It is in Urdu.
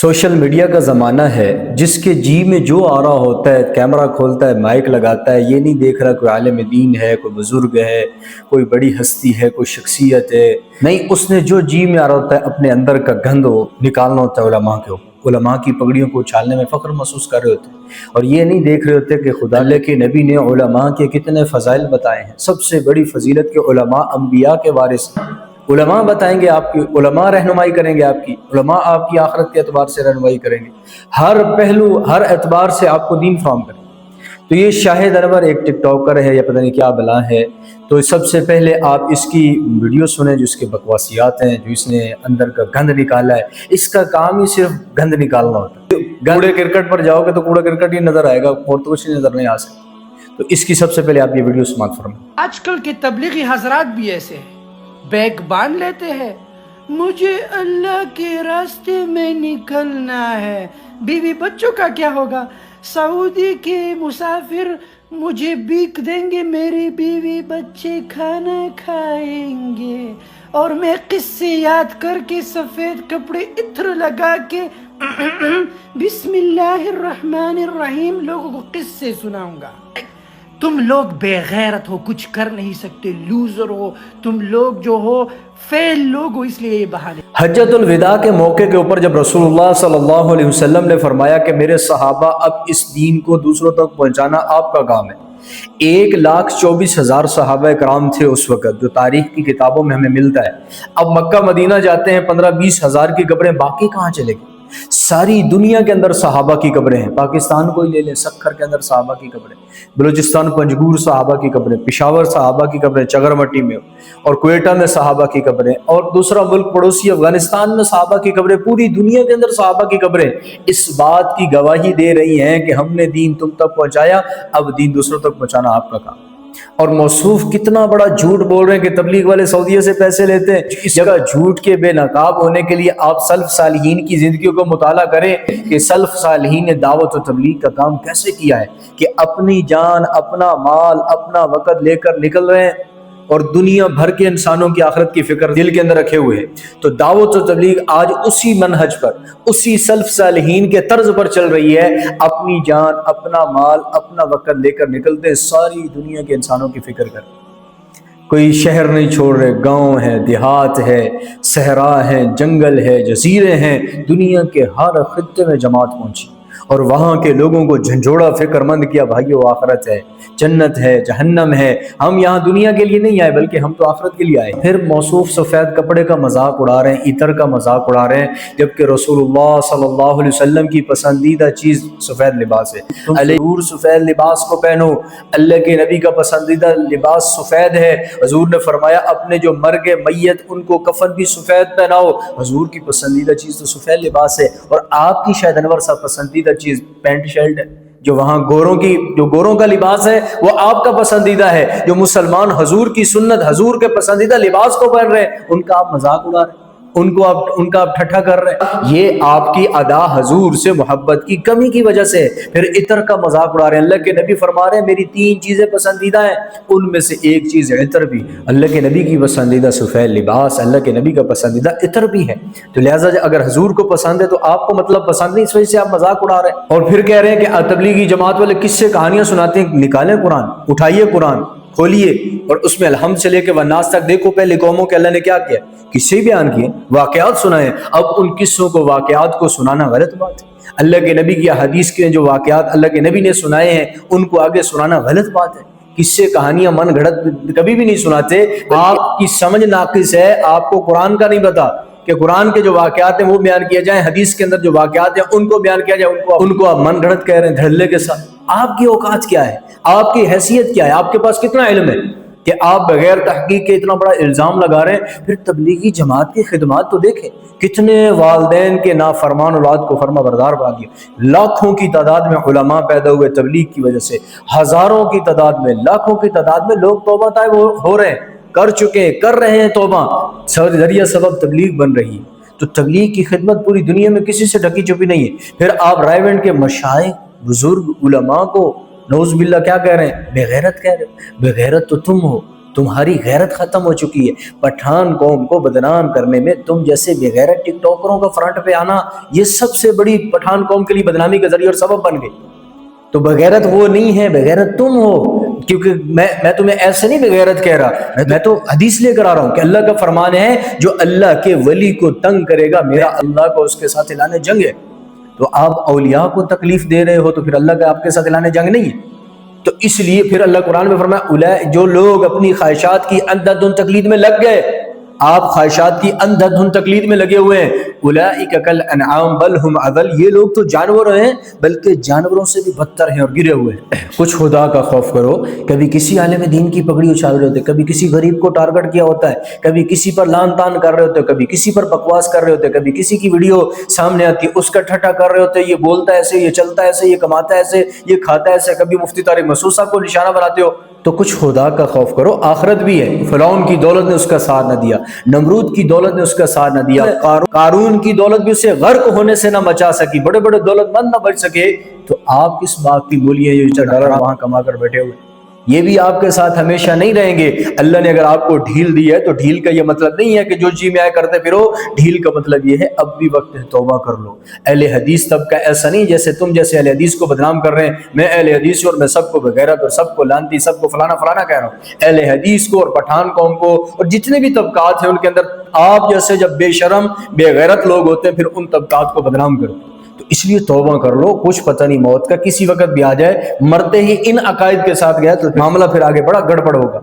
سوشل میڈیا کا زمانہ ہے، جس کے جی میں جو آ رہا ہوتا ہے کیمرہ کھولتا ہے، مائک لگاتا ہے، یہ نہیں دیکھ رہا کوئی عالم دین ہے، کوئی بزرگ ہے، کوئی بڑی ہستی ہے، کوئی شخصیت ہے، نہیں، اس نے جو جی میں آ رہا ہوتا ہے اپنے اندر کا گند نکالنا ہوتا ہے علماء کی پگڑیوں کو اچھالنے میں فخر محسوس کر رہے ہوتے ہیں، اور یہ نہیں دیکھ رہے ہوتے کہ خدا اللہ کے نبی نے علماء کے کتنے فضائل بتائے ہیں۔ سب سے بڑی فضیلت کے علماء انبیاء کے وارث ہیں۔ علماء بتائیں گے آپ کی، علماء رہنمائی کریں گے آپ کی، علماء آپ کی آخرت کے اعتبار سے رہنمائی کریں گے، ہر پہلو ہر اعتبار سے آپ کو دین فراہم کریں گے۔ تو یہ شاہد انور ایک ٹک ٹاکر ہے یا پتہ نہیں کیا بلا ہے، تو سب سے پہلے آپ اس کی ویڈیو سنیں جو اس کے بکواسیات ہیں، جو اس نے اندر کا گند نکالا ہے۔ اس کا کام ہی صرف گند نکالنا ہوتا ہے۔ کوڑے کرکٹ پر جاؤ گے تو کوڑا کرکٹ ہی نظر آئے گا، اور تو کچھ نظر نہیں آ سکتا۔ تو اس کی سب سے پہلے آپ یہ ویڈیو سماعت فرمائیں۔ آج کل کے تبلیغی حضرات بھی ایسے ہیں، بیگ باندھ لیتے ہیں، مجھے اللہ کے راستے میں نکلنا ہے، بیوی بچوں کا کیا ہوگا؟ سعودی کے مسافر مجھے بیک دیں گے، میری بیوی بچے کھانا کھائیں گے، اور میں قصے یاد کر کے سفید کپڑے عطر لگا کے بسم اللہ الرحمن الرحیم لوگوں کو قصے سناؤں گا۔ تم لوگ بے غیرت ہو، کچھ کر نہیں سکتے، لوزر ہو تم لوگ، جو ہو فیل لوگ ہو، اس لیے یہ بہانے۔ حجۃ الوداع کے موقع کے اوپر جب رسول اللہ صلی اللہ علیہ وسلم نے فرمایا کہ میرے صحابہ اب اس دین کو دوسروں تک پہنچانا آپ کا کام ہے، 1,24,000 صحابہ کرام تھے اس وقت، جو تاریخ کی کتابوں میں ہمیں ملتا ہے۔ اب مکہ مدینہ جاتے ہیں، 15-20 ہزار کی قبریں، باقی کہاں چلے گئے؟ ساری دنیا کے اندر صحابہ کی قبریں ہیں۔ پاکستان کو ہی لے لیں، سکھر کے اندر صحابہ کی قبریں، بلوچستان پنجگور صحابہ کی قبریں، پشاور صحابہ کی قبریں چگر مٹی میں، اور کوئٹہ میں صحابہ کی قبریں، اور دوسرا ملک پڑوسی افغانستان میں صحابہ کی قبریں، پوری دنیا کے اندر صحابہ کی قبریں اس بات کی گواہی دے رہی ہیں کہ ہم نے دین تم تک پہنچایا، اب دین دوسروں تک پہنچانا آپ کا کام۔ اور موصوف کتنا بڑا جھوٹ بول رہے ہیں کہ تبلیغ والے سعودیہ سے پیسے لیتے ہیں۔ اس جگہ جھوٹ کے بے نقاب ہونے کے لیے آپ سلف صالحین کی زندگیوں کو مطالعہ کریں کہ سلف صالحین نے دعوت و تبلیغ کا کام کیسے کیا ہے، کہ اپنی جان، اپنا مال، اپنا وقت لے کر نکل رہے ہیں، اور دنیا بھر کے انسانوں کی آخرت کی فکر دل کے اندر رکھے ہوئے ہیں۔ تو دعوت و تبلیغ آج اسی منہج پر، اسی سلف صالحین کے طرز پر چل رہی ہے، اپنی جان، اپنا مال، اپنا وقت لے کر نکلتے ہیں، ساری دنیا کے انسانوں کی فکر کر، کوئی شہر نہیں چھوڑ رہے، گاؤں ہے، دیہات ہے، صحرا ہے، جنگل ہے، جزیرے ہیں، دنیا کے ہر خطے میں جماعت پہنچی، اور وہاں کے لوگوں کو جھنجھوڑا فکر مند کیا، بھائیو آخرت ہے، جنت ہے، جہنم ہے، ہم یہاں دنیا کے لیے نہیں آئے بلکہ ہم تو آخرت کے لیے آئے۔ پھر موصوف سفید کپڑے کا مذاق اڑا رہے ہیں، عطر کا مذاق اڑا رہے ہیں، جبکہ رسول اللہ صلی اللہ علیہ وسلم کی پسندیدہ چیز سفید لباس ہے۔ تم ضرور سفید لباس کو پہنو، اللہ کے نبی کا پسندیدہ لباس سفید ہے۔ حضور نے فرمایا اپنے جو مرگے میت ان کو کفن بھی سفید پہناؤ، حضور کی پسندیدہ چیز تو سفید لباس ہے، اور آپ کی شاید انور صاحب پسندیدہ چیز پینٹ شرٹ ہے، جو وہاں گوروں کا لباس ہے وہ آپ کا پسندیدہ ہے۔ جو مسلمان حضور کی سنت، حضور کے پسندیدہ لباس کو پہن رہے ہیں، ان کا آپ مذاق اڑا رہے ہیں، ان کا آپ ٹھٹھا کر رہے ہیں، یہ آپ کی ادا حضور سے محبت کی کمی کی وجہ سے۔ پھر عطر کا مذاق اڑا رہے ہیں، اللہ کے نبی فرما رہے ہیں میری 3 چیزیں پسندیدہ ہیں، ان میں سے ایک چیز عطر بھی، اللہ کے نبی کی پسندیدہ سفید لباس، اللہ کے نبی کا پسندیدہ عطر بھی ہے۔ تو لہٰذا اگر حضور کو پسند ہے تو آپ کو مطلب پسند نہیں، اس وجہ سے آپ مذاق اڑا رہے ہیں۔ اور پھر کہہ رہے ہیں کہ تبلیغی جماعت والے کس سے کہانیاں سناتے ہیں، نکالیں قرآن، اٹھائیے قرآن، کھولیے، اور اس میں الحمد سے لے کے والناس تک دیکھو پہلے قوموں کے اللہ نے کیا کیا، قصے بیان کیے، واقعات سنائے۔ اب ان قصوں کو، واقعات کو سنانا غلط بات ہے۔ اللہ کے نبی کی حدیث کے جو واقعات اللہ کے نبی نے سنائے ہیں ان کو آگے سنانا غلط بات ہے۔ قصے کہانیاں من گھڑت کبھی بھی نہیں سناتے، آپ کی سمجھ ناقص ہے، آپ کو قرآن کا نہیں پتا کہ قرآن کے جو واقعات ہیں وہ بیان کیا جائیں، حدیث کے اندر جو واقعات ہیں ان کو بیان کیا جائے، ان کو آپ من گھڑت کہہ رہے ہیں دھڑلے کے ساتھ۔ آپ کی اوقات کیا ہے، آپ کی حیثیت کیا ہے، آپ کے پاس کتنا علم ہے کہ آپ بغیر تحقیق کے اتنا بڑا الزام لگا رہے ہیں۔ پھر تبلیغی جماعت کی خدمات تو دیکھیں، کتنے والدین کے نافرمان اولاد کو فرما بردار بنا دیا، لاکھوں کی تعداد میں علماء پیدا ہوئے تبلیغ کی وجہ سے، ہزاروں کی تعداد میں، لاکھوں کی تعداد میں لوگ توبہ طائب ہو رہے ہیں، کر چکے ہیں، کر رہے ہیں توبہ، ذریعہ سبب تبلیغ بن رہی ہے۔ تو تبلیغ کی خدمت پوری دنیا میں کسی سے ڈھکی چھپی نہیں ہے۔ پھر آپ رائے بینڈ کے مشائخ، بزرگ علماء کو نعوذ باللہ کیا کہہ رہے ہیں، بے غیرت کہہ رہے ہیں۔ بے غیرت تو تم ہو، تمہاری غیرت ختم ہو چکی ہے۔ پٹھان قوم کو بدنام کرنے میں تم جیسے بے غیرت ٹک ٹاکروں کا فرنٹ پہ آنا، یہ سب سے بڑی پٹھان قوم کے لیے بدنامی کا ذریعہ اور سبب بن گئی۔ تو بغیرت وہ نہیں ہے، بغیرت تم ہو، کیونکہ میں تمہیں ایسے نہیں بغیرت کہہ رہا، میں تو حدیث لے کر آ رہا ہوں کہ اللہ کا فرمان ہے جو اللہ کے ولی کو تنگ کرے گا میرا اللہ کو اس کے ساتھ اعلان جنگ ہے۔ تو آپ اولیاء کو تکلیف دے رہے ہو تو پھر اللہ کا آپ کے ساتھ اعلان جنگ نہیں ہے۔ تو اس لیے پھر اللہ قرآن میں فرمایا جو لوگ اپنی خواہشات کی اندھا دھند تقلید میں لگ گئے، آپ خواہشات کی اندھا دھند تقلید میں لگے ہوئے ہیں، اولئک کالانعام بل ہم اضل، یہ لوگ تو جانور ہیں بلکہ جانوروں سے بھی بدتر ہیں اور گرے ہوئے ہیں۔ کچھ خدا کا خوف کرو، کبھی کسی عالم دین کی پگڑی اچھال رہے ہوتے، کبھی کسی غریب کو ٹارگٹ کیا ہوتا ہے، کبھی کسی پر لان تان کر رہے ہوتے، کبھی کسی پر بکواس کر رہے ہوتے، کبھی کسی کی ویڈیو سامنے آتی ہے اس کا ٹھٹا کر رہے ہوتے، یہ بولتا ہے ایسے، یہ چلتا ہے ایسے، یہ کماتا ہے ایسے، یہ کھاتا ہے ایسے، کبھی مفتی طارق مسعود صاحب کو نشانہ بناتے ہو۔ تو کچھ خدا کا خوف کرو، آخرت بھی ہے۔ فرعون کی دولت نے اس کا ساتھ نہ دیا، نمرود کی دولت نے اس کا ساتھ نہ دیا، قارون کی دولت بھی اسے غرق ہونے سے نہ بچا سکی، بڑے بڑے دولت مند نہ بچ سکے، تو آپ کس بات کی مولی ہیں جو ڈالر وہاں کما کر بیٹھے ہوئے؟ یہ بھی آپ کے ساتھ ہمیشہ نہیں رہیں گے۔ اللہ نے اگر آپ کو ڈھیل دی ہے تو ڈھیل کا یہ مطلب نہیں ہے کہ جو جی میں آئے کرتے پھرو، ڈھیل کا مطلب یہ ہے اب بھی وقت ہے توبہ کر لو۔ اہل حدیث طبقہ ایسا نہیں جیسے تم جیسے اہل حدیث کو بدنام کر رہے ہیں، میں اہل حدیث اور میں سب کو بغیرت اور سب کو لانتی، سب کو فلانا فلانا کہہ رہا ہوں۔ اہل حدیث کو اور پٹھان قوم کو اور جتنے بھی طبقات ہیں ان کے اندر آپ جیسے جب بے شرم بے غیرت لوگ ہوتے ہیں پھر ان طبقات کو بدنام کرتے۔ تو اس لیے توبہ کر لو، کچھ پتہ نہیں موت کا کسی وقت بھی آ جائے، مرتے ہی ان عقائد کے ساتھ گیا تو معاملہ پھر آگے بڑا گڑبڑ ہوگا۔